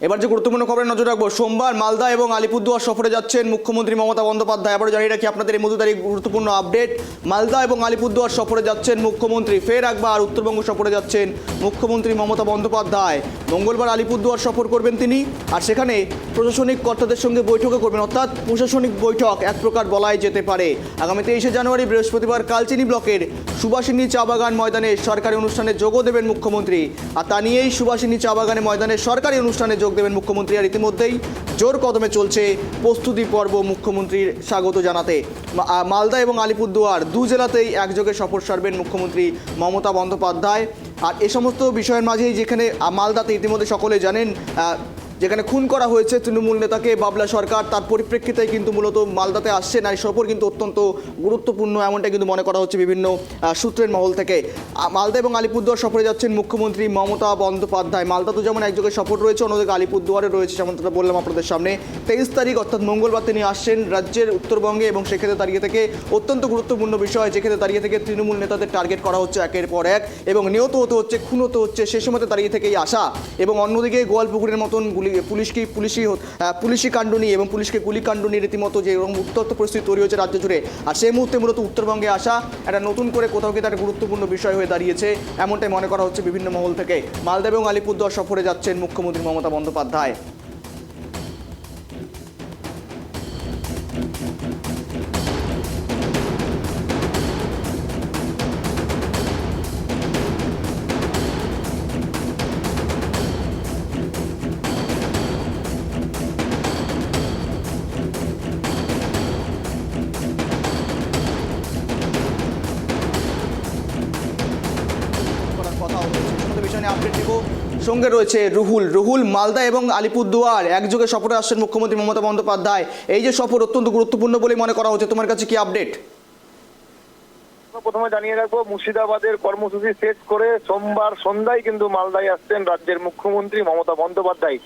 এবার যে গুরুত্বপূর্ণ খবরে নজর রাখবো, সোমবার মালদা এবং আলিপুরদুয়ার সফরে যাচ্ছেন মুখ্যমন্ত্রী মমতা বন্দ্যোপাধ্যায়। আবার জানিয়ে রাখি আপনাদের এই মধ্যে গুরুত্বপূর্ণ আপডেট, মালদা এবং আলিপুরদুয়ার সফরে যাচ্ছেন মুখ্যমন্ত্রী। ফের একবার উত্তরবঙ্গ সফরে যাচ্ছেন মুখ্যমন্ত্রী মমতা বন্দ্যোপাধ্যায়। মঙ্গলবার আলিপুরদুয়ার সফর করবেন তিনি, আর সেখানে প্রশাসনিক কর্তাদের সঙ্গে বৈঠকও করবেন, অর্থাৎ প্রশাসনিক বৈঠক এক প্রকার বলাই যেতে পারে। আগামী 23শে জানুয়ারি বৃহস্পতিবার কালচিনি ব্লকের সুভাষিনী চা বাগান ময়দানে সরকারি অনুষ্ঠানে যোগও দেবেন মুখ্যমন্ত্রী। আর তা নিয়েই সুভাষিনী চা বাগানে ময়দানে সরকারি অনুষ্ঠানে যোগ দেবেন মুখ্যমন্ত্রী। আর ইতিমধ্যেই জোর কদমে চলছে প্রস্তুতি পর্ব মুখ্যমন্ত্রীর স্বাগত জানাতে। মালদা এবং আলিপুরদুয়ার দু জেলাতেই একযোগে সফর সারবেন মুখ্যমন্ত্রী মমতা বন্দ্যোপাধ্যায়। আর এ সমস্ত বিষয়ের মাঝেই যেখানে মালদাতে ইতিমধ্যে সকলে জানেন যেখানে খুন করা হয়েছে তৃণমূল নেতাকে বাবলা সরকার, তার পরিপ্রেক্ষিতে কিন্তু মূলত মালদাতে আসছেন। আর এই সফর কিন্তু অত্যন্ত গুরুত্বপূর্ণ এমনটা কিন্তু মনে করা হচ্ছে বিভিন্ন সূত্রের মহল থেকে। মালদা এবং আলিপুরদুয়ার সফরে যাচ্ছেন মুখ্যমন্ত্রী মমতা বন্দ্যোপাধ্যায়। মালদা তো যেমন একযোগে সফর রয়েছে, অন্যদিকে আলিপুরদুয়ারে রয়েছে, যেমনটা বললাম আপনাদের সামনে। 23 তারিখ অর্থাৎ মঙ্গলবার তিনি আসছেন রাজ্যের উত্তরবঙ্গে, এবং সেক্ষেত্রে দাঁড়িয়ে থেকে অত্যন্ত গুরুত্বপূর্ণ বিষয়, যেক্ষেত্রে দাঁড়িয়ে থেকে তৃণমূল নেতাদের টার্গেট করা হচ্ছে একের পর এক, এবং নিহত হতে হচ্ছে, খুন হতে হচ্ছে, সে সময়তে দাঁড়িয়ে থেকেই আসা। এবং অন্যদিকে গোয়ালপুকুরের মতন পুলিশি কাণ্ড নিয়ে এবং পুলিশকে গুলিকাণ্ড নিয়ে রীতিমতো যে এরকম উত্তপ্ত পরিস্থিতি তৈরি হয়েছে রাজ্য জুড়ে, আর সেই মুহূর্তে মূলত উত্তরবঙ্গে আসা একটা নতুন করে কোথাও কিন্তু একটা গুরুত্বপূর্ণ বিষয় হয়ে দাঁড়িয়েছে, এমনটাই মনে করা হচ্ছে বিভিন্ন মহল থেকে। মালদা এবং আলিপুরদুয়ার সফরে যাচ্ছেন মুখ্যমন্ত্রী মমতা বন্দ্যোপাধ্যায়। আপডেট দেব, সঙ্গে রয়েছে রুহুল। মালদা এবং আলিপুরদুয়ার একযোগে সফরে আসছেন মুখ্যমন্ত্রী মমতা বন্দ্যোপাধ্যায়। এই যে সফর অত্যন্ত গুরুত্বপূর্ণ বলে মনে করা হচ্ছে, তোমার কাছে কি আপডেট? প্রথমে জানিয়ে রাখবো, মুর্শিদাবাদের কর্মসূচি শেষ করে সোমবার সন্ধ্যায় কিন্তু মালদায় আসছেন রাজ্যের মুখ্যমন্ত্রী মমতা বন্দ্যোপাধ্যায়।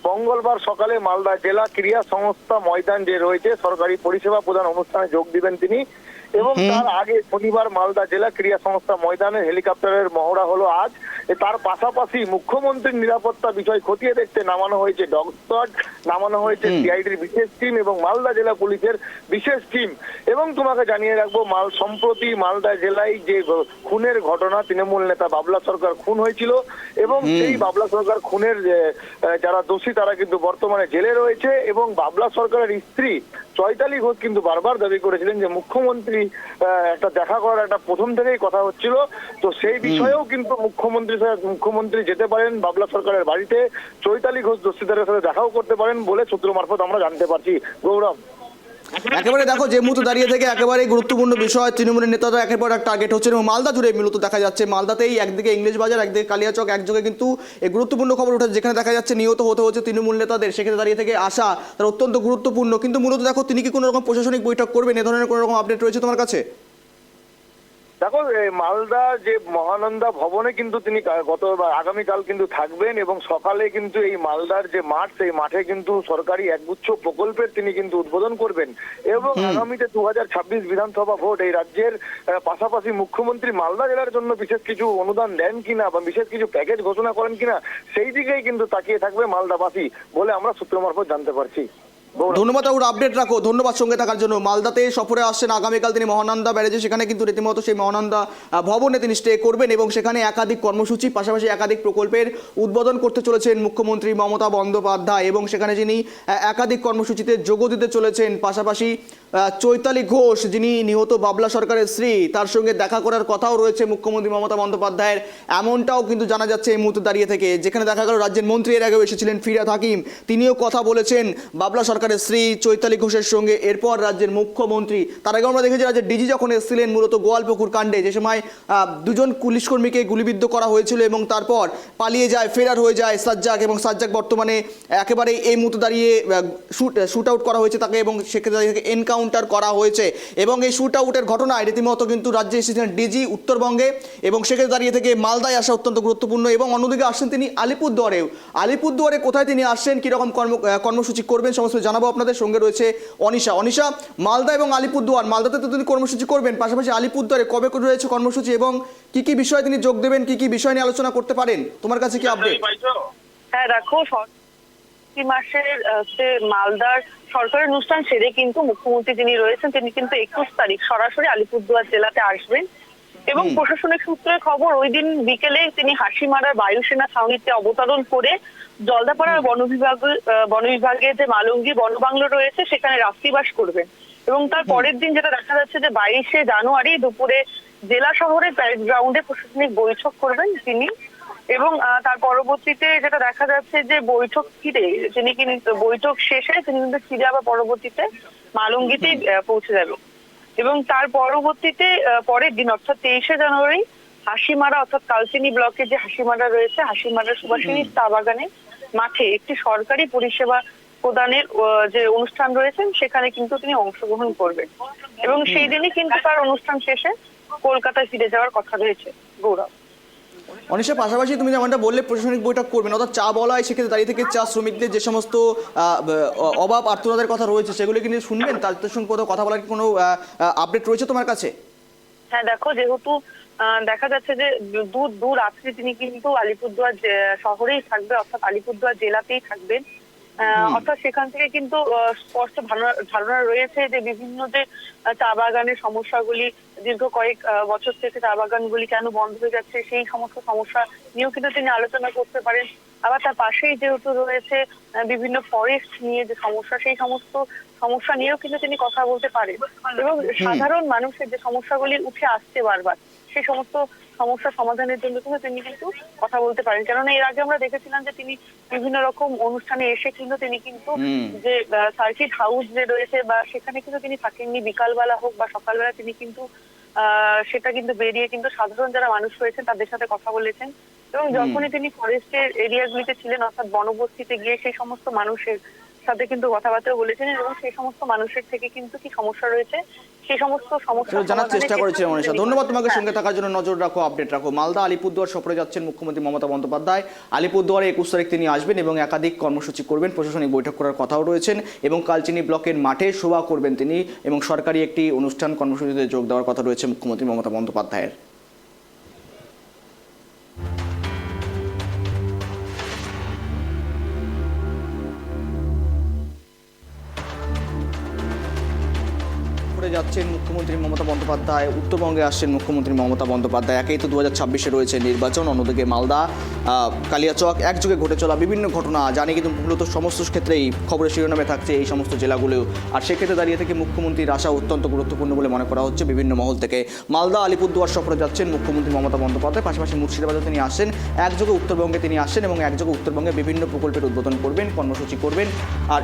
মঙ্গলবার সকালে মালদা জেলা ক্রীড়া সংস্থা ময়দান যে রয়েছে সরকারি পরিষেবা প্রদান অনুষ্ঠানে যোগ দিবেন তিনি, এবং তার আগে শনিবার মালদা জেলা ক্রীড়া সংস্থা ময়দানে হেলিকপ্টারের মহড়া হলো আজ। তার পাশাপাশি মুখ্যমন্ত্রীর নিরাপত্তা বিষয় খতিয়ে দেখতে নামানো হয়েছে ডগ স্কোয়াড, নামানো হয়েছে সিআইডির বিশেষ টিম এবং মালদা জেলা পুলিশের বিশেষ টিম। এবং তোমাকে জানিয়ে রাখবো, সম্প্রতি মালদা জেলায় যে খুনের ঘটনা, তৃণমূল নেতা বাবলা সরকার খুন হয়েছিল, এবং সেই বাবলা সরকার খুনের যারা দোষী তারা কিন্তু বর্তমানে জেলে রয়েছে। এবং বাবলা সরকারের স্ত্রী চৈতালি ঘোষ কিন্তু বারবার দাবি করেছিলেন যে মুখ্যমন্ত্রী একটা দেখা করার একটা প্রথম থেকেই কথা হচ্ছিল। তো সেই বিষয়েও কিন্তু মুখ্যমন্ত্রী যেতে পারেন বাবলা সরকারের বাড়িতে, চৈতালি ঘোষ দোষীদের সাথে দেখাও করতে পারেন বলে সূত্র মারফত আমরা জানতে পারছি। গৌরব, একেবারে দেখো যে মুহূর্তে দাঁড়িয়ে থেকে একেবারে গুরুত্বপূর্ণ বিষয়, তৃণমূলের নেতারা একেবারে টার্গেট হচ্ছেন, এবং মালদা জুড়ে মূলত দেখা যাচ্ছে, মালদাতেই একদিকে ইংলিশ বাজার, একদিকে কালিয়াচক, একযোগে কিন্তু এই গুরুত্বপূর্ণ খবর উঠেছে, যেখানে দেখা যাচ্ছে নিহত হতে হচ্ছে তৃণমূল নেতাদের, সেখানে দাঁড়িয়ে থেকে আসা তার অত্যন্ত গুরুত্বপূর্ণ। কিন্তু মূলত দেখো, তিনি কি কোনো রকম প্রশাসনিক বৈঠক করবেন, এ ধরনের কোনো রকম আপডেট রয়েছে তোমার কাছে? দেখো, মালদা যে মহানন্দা ভবনে কিন্তু তিনি আগামীকাল কিন্তু থাকবেন, এবং সকালে কিন্তু এই মালদার যে মাঠ, সেই মাঠে কিন্তু সরকারি একগুচ্ছ প্রকল্পের তিনি কিন্তু উদ্বোধন করবেন। এবং আগামীতে 2026 বিধানসভা ভোট, এই রাজ্যের পাশাপাশি মুখ্যমন্ত্রী মালদা জেলার জন্য বিশেষ কিছু অনুদান দেন কিনা বা বিশেষ কিছু প্যাকেজ ঘোষণা করেন কিনা, সেই দিকেই কিন্তু তাকিয়ে থাকবে মালদাবাসী বলে আমরা সূত্র মারফত জানতে পারছি। ধন্যবাদ, ওর আপডেট রাখো, ধন্যবাদ সঙ্গে থাকার জন্য। মালদাতে সফরে আসছেন আগামীকাল তিনি মহানন্দা ব্যারেজে, সেখানে কিন্তু রীতিমতো সেই মহানন্দা ভবনে তিনি স্টে করবেন, এবং সেখানে একাধিক কর্মসূচি পাশাপাশি একাধিক প্রকল্পের উদ্বোধন করতে চলেছেন মুখ্যমন্ত্রী মমতা বন্দ্যোপাধ্যায়, এবং সেখানে যিনি একাধিক কর্মসূচিতে যোগ দিতে চলেছেন। পাশাপাশি চৈতালি ঘোষ, যিনি নিহত বাবলা সরকারের স্ত্রী, তার সঙ্গে দেখা করার কথাও রয়েছে মুখ্যমন্ত্রী মমতা বন্দ্যোপাধ্যায়ের, এমনটাও কিন্তু জানা যাচ্ছে এই মুহূর্তে দাঁড়িয়ে থেকে। যেখানে দেখা গেল রাজ্যের মন্ত্রী এর আগেও এসেছিলেন ফিরহাদ হাকিম, তিনিও কথা বলেছেন বাবলা সরকারের স্ত্রী চৈতালি ঘোষের সঙ্গে। এরপর রাজ্যের মুখ্যমন্ত্রী, তার আগে আমরা দেখেছি রাজ্যের ডিজি যখন এসেছিলেন মূলত গোয়ালপুকুর কাণ্ডে, যে সময় দুজন পুলিশকর্মীকে গুলিবিদ্ধ করা হয়েছিল, এবং তারপর পালিয়ে যায়, ফেরার হয়ে যায় সাজ্জাক, এবং সাজ্জাক বর্তমানে একেবারে এই মুহূর্তে দাঁড়িয়ে শুট আউট করা হয়েছে তাকে, এবং সেক্ষেত্রে এনকাউন্টার করা হয়েছে। এবং এই শুট আউটের ঘটনায় রীতিমতো কিন্তু রাজ্যে এসেছিলেন ডিজি উত্তরবঙ্গে, এবং সেক্ষেত্রে দাঁড়িয়ে থেকে মালদায় আসা অত্যন্ত গুরুত্বপূর্ণ। এবং অন্যদিকে আসছেন তিনি আলিপুরদুয়ারে কোথায় তিনি আসছেন, কীরকম কর্মসূচি করবেন সমস্ত জানাবো আপনাদের। সঙ্গে রয়েছে অনিশা। মালদা এবং আলিপুরদুয়ার, মালদাতে তো তিনি কর্মসূচি করবেন, পাশাপাশি আলিপুরদুয়ারে কবে রয়েছে কর্মসূচি, এবং কি কি বিষয়ে তিনি যোগ দেবেন, কি কি বিষয় নিয়ে আলোচনা করতে পারেন, তোমার কাছে কি আপডেট? হ্যাঁ দেখো, মার্চ মাসের মালদার সরকারি অনুষ্ঠান সেরে কিন্তু মুখ্যমন্ত্রী যিনি রয়েছেন তিনি কিন্তু 21 তারিখ সরাসরি আলিপুরদুয়ার জেলাতে আসবেন এবং প্রশাসনিক সূত্রের খবর ওই দিন বিকেলে তিনি হাসিমারার বায়ুসেনা ছাউনিতে অবতরণ করে জলদাপাড়ার বনবিভাগে যে মালঙ্গি বনবাংলো রয়েছে সেখানে রাত্রিবাস করবেন এবং তার পরের দিন যেটা দেখা যাচ্ছে যে 22শে জানুয়ারি দুপুরে জেলা শহরের প্যারেড গ্রাউন্ডে প্রশাসনিক বৈঠক করবেন তিনি এবং তার পরবর্তীতে যেটা দেখা যাচ্ছে যে বৈঠক ফিরে তিনি কিন্তু বৈঠক শেষে তিনি কিন্তু ফিরে আবার পরবর্তীতে মালঙ্গিতে পৌঁছে যাবেন এবং তার পরবর্তীতে পরের দিন অর্থাৎ 23শে জানুয়ারি হাসিমারা অর্থাৎ কালচিনি ব্লকে যে হাসিমারা রয়েছে হাসিমারা সুভাষিনী চা বাগানে মাঠে একটি সরকারি পরিষেবা প্রদানের যে অনুষ্ঠান রয়েছে সেখানে কিন্তু তিনি অংশগ্রহণ করবেন এবং সেই দিনই কিন্তু তার অনুষ্ঠান শেষে কলকাতায় ফিরে যাওয়ার কথা রয়েছে। গৌরব, অনিশা, পাশাপাশি তুমি যেমনটা বললে প্রশাসনিক বৈঠক করবেন, অর্থাৎ চা বলায় সেক্ষেত্রে দাঁড়িয়ে থেকে চা শ্রমিকদের যে সমস্ত অভাব আর্তনাদের কথা রয়েছে সেগুলো কিন্তু শুনবেন, তাদের সঙ্গে কোথাও কথা বলার কোনো আপডেট রয়েছে তোমার কাছে? হ্যাঁ দেখো, যেহেতু দেখা যাচ্ছে যে দূর রাত্রি তিনি কিন্তু আলিপুরদুয়ার শহরেই থাকবে অর্থাৎ আলিপুরদুয়ার জেলাতেই থাকবেন অর্থাৎ সেখান থেকে কিন্তু স্পষ্ট ধারণা রয়েছে যে বিভিন্ন যে চা বাগানের সমস্যাগুলি দীর্ঘ কয়েক বছর থেকে চা বাগানগুলি কেন বন্ধ হয়ে যাচ্ছে সেই সমস্ত সমস্যা নিয়েও কিন্তু তিনি আলোচনা করতে পারেন। আবার তার পাশেই যেহেতু রয়েছে বিভিন্ন ফরেস্ট নিয়ে যে সমস্যা সেই সমস্ত সমস্যা নিয়েও কিন্তু তিনি কথা বলতে পারেন এবং সাধারণ মানুষের যে সমস্যাগুলি উঠে আসছে বারবার সেই সমস্ত সমস্যা সমাধানের জন্য কিন্তু তিনি কিন্তু কথা বলতে পারেন। কেননা এর আগে আমরা দেখেছিলাম যে তিনি বিভিন্ন রকম অনুষ্ঠানে এসে কিন্তু তিনি কিন্তু যে সার্কিট হাউস যে রয়েছে বা সেখানে কিন্তু তিনি থাকেননি, বিকালবেলা হোক বা সকালবেলা তিনি কিন্তু সেটা কিন্তু বেরিয়ে কিন্তু সাধারণ যারা মানুষ রয়েছেন তাদের সাথে কথা বলেছেন এবং যখনই তিনি ফরেস্টের এরিয়াগুলিতে ছিলেন অর্থাৎ বনবস্তিতে গিয়ে সেই সমস্ত মানুষের সাথে কিন্তু কথাবার্তা বলেছেন এবং সেই সমস্ত মানুষের থেকে কিন্তু কি সমস্যা রয়েছে সেই সমস্ত সমস্যা জানার চেষ্টা করেছিলাম। মনীষা, ধন্যবাদ তোমাকে সঙ্গে থাকার জন্য। নজর রাখো, আপডেট রাখো। মালদা আলিপুরদুয়ার সফরে যাচ্ছেন মুখ্যমন্ত্রী মমতা বন্দ্যোপাধ্যায়। আলিপুরদুয়ারে 21 তারিখ তিনি আসবেন এবং একাধিক কর্মসূচি করবেন, প্রশাসনিক বৈঠক করার কথাও রয়েছেন এবং কালচিনি ব্লকের মাঠে সভা করবেন তিনি এবং সরকারি একটি অনুষ্ঠান কর্মসূচিতে যোগ দেওয়ার কথা রয়েছে মুখ্যমন্ত্রী মমতা বন্দ্যোপাধ্যায়ের। যাচ্ছেন মুখ্যমন্ত্রী মমতা বন্দ্যোপাধ্যায়, উত্তরবঙ্গে আসছেন মুখ্যমন্ত্রী মমতা বন্দ্যোপাধ্যায়। একেই তো 2026-এ রয়েছে নির্বাচন, অন্যদিকে মালদা কালিয়াচক একযোগে ঘটে চলা বিভিন্ন ঘটনা জানি কিন্তু মূলত সমস্ত ক্ষেত্রেই খবরের শিরোনামে থাকছে এই সমস্ত জেলাগুলো। আর সেক্ষেত্রে দাঁড়িয়ে থেকে মুখ্যমন্ত্রীর আসা অত্যন্ত গুরুত্বপূর্ণ বলে মনে করা হচ্ছে বিভিন্ন মহল থেকে। মালদা আলিপুরদুয়ার সফরে যাচ্ছেন মুখ্যমন্ত্রী মমতা বন্দ্যোপাধ্যায়, পাশাপাশি মুর্শিদাবাদে তিনি আসেন, একযোগে উত্তরবঙ্গে তিনি আসেন এবং একযোগে উত্তরবঙ্গে বিভিন্ন প্রকল্পের উদ্বোধন করবেন, কর্মসূচি করবেন। আর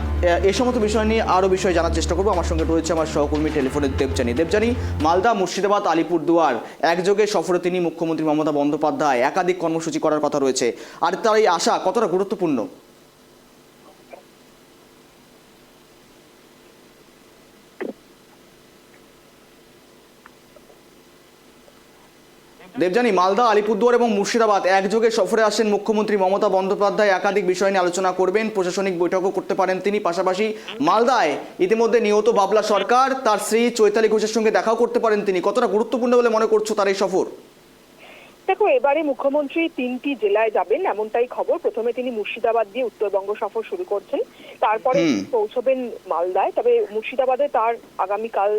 এই সমস্ত বিষয় নিয়ে আরও বিষয় জানার চেষ্টা করবো। আমার সঙ্গে রয়েছে আমার সহকর্মী টেলিফোনে দেবজানি। মালদা, মুর্শিদাবাদ, আলিপুরদুয়ার একযোগে সফরে তিনি মুখ্যমন্ত্রী মমতা বন্দ্যোপাধ্যায়, একাধিক কর্মসূচি করার কথা রয়েছে। আর তার এই আশা কতটা গুরুত্বপূর্ণ? দেবজানি, মালদা, আলিপুরদুয়ার এবং মুর্শিদাবাদ একযোগে সফরে আসেন মুখ্যমন্ত্রী মমতা বন্দ্যোপাধ্যায়, একাধিক বিষয় নিয়ে আলোচনা করবেন, প্রশাসনিক বৈঠকও করতে পারেন তিনি। পাশাপাশি মালদায় ইতিমধ্যে নিহত বাবলা সরকার তার স্ত্রী চৈতালি ঘোষের সঙ্গে দেখাও করতে পারেন তিনি। কতটা গুরুত্বপূর্ণ বলে মনে করছো তার এই সফর? দেখো, এবারে মুখ্যমন্ত্রী 3টি জেলায় যাবেন এমনটাই খবর। প্রথমে তিনি মুর্শিদাবাদ দিয়ে উত্তরবঙ্গ সফর শুরু করছেন, তারপরে পৌঁছবেন মালদায়। তবে মুর্শিদাবাদে তার আগামীকাল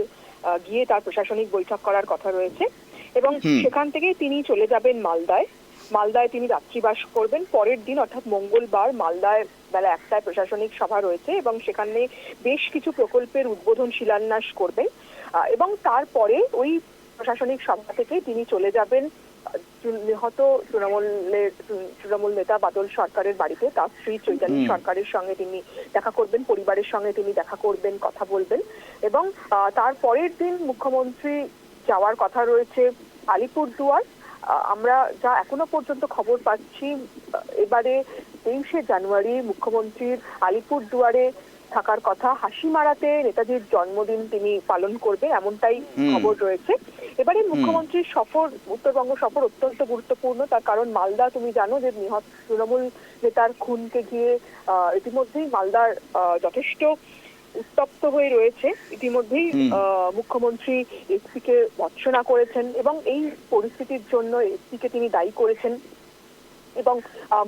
গিয়ে তার প্রশাসনিক বৈঠক করার কথা রয়েছে এবং সেখান থেকেই তিনি চলে যাবেন মালদায় তিনি রাত্রিবাস করবেন। পরের দিন অর্থাৎ মঙ্গলবার মালদায় বেলা 1টায় প্রশাসনিক সভা রয়েছে এবং সেখানে বেশ কিছু প্রকল্পের উদ্বোধন শিলান্যাস করবেন এবং তারপরে ওই প্রশাসনিক সভা থেকে তিনি চলে যাবেন নিহত তৃণমূল নেতা বাদল সরকারের বাড়িতে। তার স্ত্রী চৈতালি সরকারের সঙ্গে তিনি দেখা করবেন, পরিবারের সঙ্গে তিনি দেখা করবেন, কথা বলবেন এবং তারপরের দিন মুখ্যমন্ত্রী যাওয়ার কথা রয়েছে আলিপুরদুয়ার। আমরা যা এখনো পর্যন্ত খবর পাচ্ছি, এবারে 23শে জানুয়ারি মুখ্যমন্ত্রীর আলিপুরদুয়ারে থাকার কথা। হাসিমারাতে নেতাজির জন্মদিন তিনি পালন করবেন এমনটাই খবর রয়েছে। এবারে মুখ্যমন্ত্রীর সফর, উত্তরবঙ্গ সফর অত্যন্ত গুরুত্বপূর্ণ। তার কারণ মালদা তুমি জানো যে নিহত তৃণমূল নেতার খুনকে ঘিরে ইতিমধ্যেই মালদার যথেষ্ট উত্তপ্ত হয়ে রয়েছে। ইতিমধ্যেই মুখ্যমন্ত্রী এসপিকে ভর্ৎসনা করেছেন এবং এই পরিস্থিতির জন্য এসপিকে তিনি দায়ী করেছেন এবং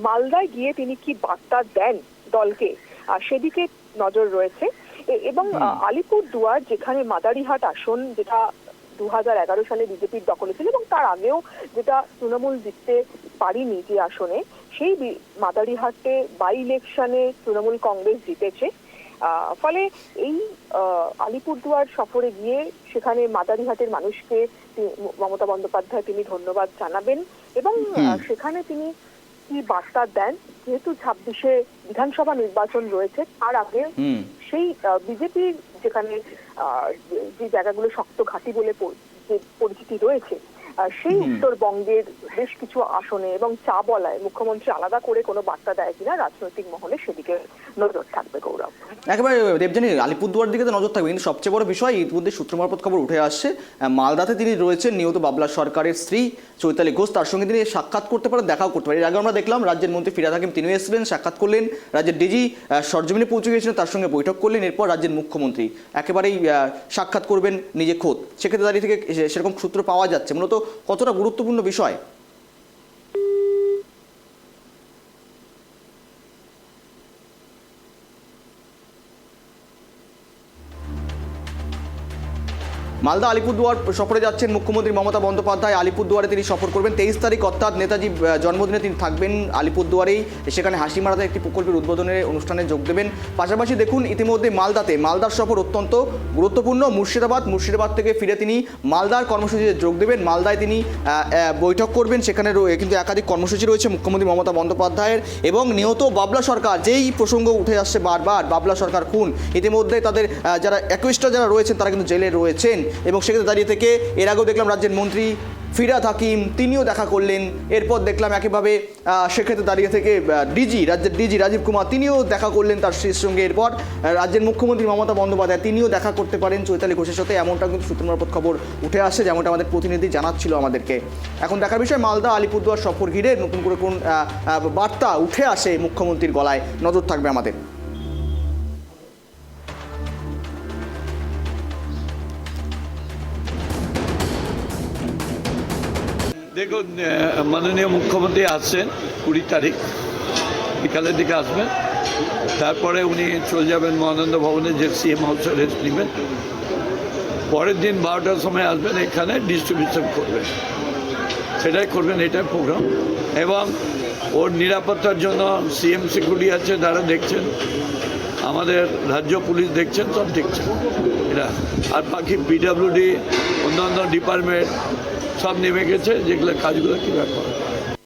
মালদায় গিয়ে তিনি কি বার্তা দেন দলকে সেদিকে নজর রয়েছে। এবং আলিপুরদুয়ার যেখানে মাদারিহাট আসন, যেটা 2011 সালে বিজেপির দখলে ছিল এবং তার আগেও যেটা তৃণমূল জিততে পারিনি যে আসনে, সেই মাদারিহাটে বাই ইলেকশনে তৃণমূল কংগ্রেস জিতেছে। ফলে এই আলিপুরদুয়ার সফরে গিয়ে সেখানে মাদারিহাটের মানুষকে মমতা বন্দ্যোপাধ্যায় তিনি ধন্যবাদ জানাবেন এবং সেখানে তিনি কি বার্তা দেন, যেহেতু 26-এ বিধানসভা নির্বাচন রয়েছে, তার আগে সেই বিজেপির যেখানে যে জায়গাগুলো শক্ত ঘাঁটি বলে যে পরিচিতি রয়েছে, সেই উত্তরবঙ্গের বেশ কিছু আসনে এবং চা বলায় মুখ্যমন্ত্রী আলাদা করে কোনো বার্তা দেয় কিনা রাজনৈতিক মহলে সেদিকে নজর থাকবে। গৌরব, একেবারে দেবযানী, আলিপুরদুয়ার দিকে তো নজর থাকবে, কিন্তু সবচেয়ে বড় বিষয় ইতিমধ্যে সূত্র মারফত খবর উঠে আসছে মালদাতে তিনি রয়েছেন নিহত বাবলা সরকারের স্ত্রী চৈতালি ঘোষ, তার সঙ্গে তিনি সাক্ষাৎ করতে পারেন, দেখাও করতে পারেন। এর আগে আমরা দেখলাম রাজ্যের মন্ত্রী ফিরহাদ হাকিম তিনিও এসেছিলেন, সাক্ষাৎ করলেন, রাজ্যের ডিজি সরজমিনে পৌঁছে গিয়েছিলেন, তার সঙ্গে বৈঠক করলেন, এরপর রাজ্যের মুখ্যমন্ত্রী একেবারেই সাক্ষাৎ করবেন নিজে খোদ। সেক্ষেত্রে দাঁড়িয়ে থেকে সেরকম সূত্র পাওয়া যাচ্ছে, মূলত কতটা গুরুত্বপূর্ণ বিষয়? মালদা আলিপুরদুয়ার সফরে যাচ্ছেন মুখ্যমন্ত্রী মমতা বন্দ্যোপাধ্যায়। আলিপুরদুয়ারে তিনি সফর করবেন 23 তারিখ, অর্থাৎ নেতাজি জন্মদিনে তিনি থাকবেন আলিপুরদুয়ারেই। সেখানে হাসিমারাতে একটি প্রকল্পের উদ্বোধনের অনুষ্ঠানে যোগ দেবেন। পাশাপাশি দেখুন ইতিমধ্যে মালদার সফর অত্যন্ত গুরুত্বপূর্ণ। মুর্শিদাবাদ থেকে ফিরে তিনি মালদার কর্মসূচিতে যোগ দেবেন। মালদায় তিনি বৈঠক করবেন, সেখানে কিন্তু একাধিক কর্মসূচি রয়েছে মুখ্যমন্ত্রী মমতা বন্দ্যোপাধ্যায়ের। এবং নিহত বাবলা সরকার, যেই প্রসঙ্গ উঠে আসছে বারবার, বাবলা সরকার খুন, ইতিমধ্যে তাদের যারা অ্যাকুইস্টরা যারা রয়েছেন তারা কিন্তু জেলে রয়েছেন। এবং সেক্ষেত্রে দাঁড়িয়ে থেকে এর আগেও দেখলাম রাজ্যের মন্ত্রী ফিরহাদ হাকিম তিনিও দেখা করলেন। এরপর দেখলাম একেভাবে সেক্ষেত্রে দাঁড়িয়ে থেকে রাজ্যের ডিজি রাজীব কুমার তিনিও দেখা করলেন তার স্ত্রীর সঙ্গে। এরপর রাজ্যের মুখ্যমন্ত্রী মমতা বন্দ্যোপাধ্যায় তিনিও দেখা করতে পারেন চৈতালি ঘোষের সাথে, এমনটা কিন্তু সূত্র মারফত খবর উঠে আসছে, যেমনটা আমাদের প্রতিনিধি জানাচ্ছিল আমাদেরকে। এখন দেখার বিষয় মালদা আলিপুরদুয়ার সফর ঘিরে নতুন করে কোন বার্তা উঠে আসে মুখ্যমন্ত্রীর গলায়, নজর থাকবে আমাদের। দেখুন, মাননীয় মুখ্যমন্ত্রী আসছেন 20 তারিখ বিকালের দিকে আসবেন। তারপরে উনি চলে যাবেন মহানন্দ ভবনে, যে সিএম হাউসে রেস্ট নেবেন। পরের দিন 12টার সময় আসবেন, এখানে ডিস্ট্রিবিউশন করবেন, সেটাই করবেন, এটাই প্রোগ্রাম। এবং ওর নিরাপত্তার জন্য সিএম সিকিউরিটি আছে, তারা দেখছেন, আমাদের রাজ্য পুলিশ দেখছেন, সব দেখছেন এরা। আর বাকি পিডব্লিউডি অন্যান্য ডিপার্টমেন্ট সব নেমে গেছে, যেগুলো কাজগুলো কীভাবে করে।